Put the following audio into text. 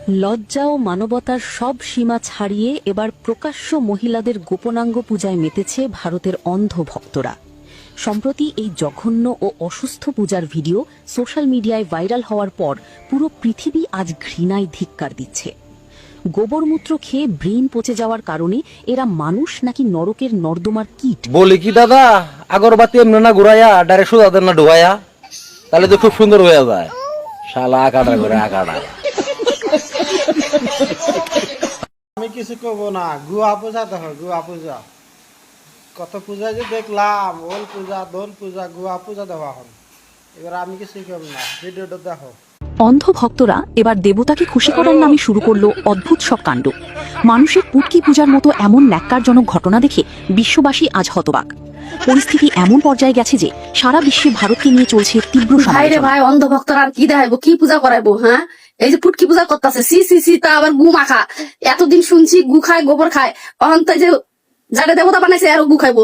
লজ্জা ও মানবতার সব সীমা ছাড়িয়ে এবার প্রকাশ্য মহিলাদের গোপনাঙ্গ পূজায় মেতেছে ভারতের অন্ধ ভক্তরা। সম্প্রতি এই জঘন্য ও অসুস্থ পূজার ভিডিও সোশ্যাল মিডিয়ায় ভাইরাল হওয়ার পর পুরো পৃথিবী আজ ঘৃণায় ধিক্কার দিচ্ছে। গোবরমূত্র খেয়ে ব্রেন পচে যাওয়ার কারণে এরা মানুষ নাকি নরকের নর্দমার কীট? বলি কি দাদা, আগরবাতি এমনি না ঘুরাইয়া ডাইরেক্ট সোজা দেন না ঢুকাইয়া, তাহলে তো খুব সুন্দর হয়ে যায়। শালা আকাটা করে আকাটা। আমি কিছু কব না, গুয়া পূজা দেখো, গুয়া পূজা কত পূজা যে দেখলাম, ওল পূজা, দোল পূজা, গুয়া পূজা দেখো এখন। এবার আমি কিছু কব না, ভিডিওটা দেখো। অন্ধ ভক্তরা এবার দেবতাকে খুশি করার নামে শুরু করলো অদ্ভুত সব কাণ্ড। মানুষের পুটকি পূজার মতো এমন ন্যাক্কারজনক ঘটনা দেখে বিশ্ববাসী আজ হতবাক। পরিস্থিতি এমন পর্যায়ে গেছে যে সারা বিশ্বে ভারতকে নিয়ে চলছে তীব্র সমালোচনা। ভাই অন্ধ ভক্তরা আর কি দেখাইবো, কি পূজা করাইবো? হ্যাঁ, এই যে পুটকি পূজা করতেছে, সি সি সি, তা আবার গু মাখা। এতদিন শুনছি গু খায়, গোবর খায়, অহন তো যে যারা দেবতা বানাইছে আরো গু খাইবো।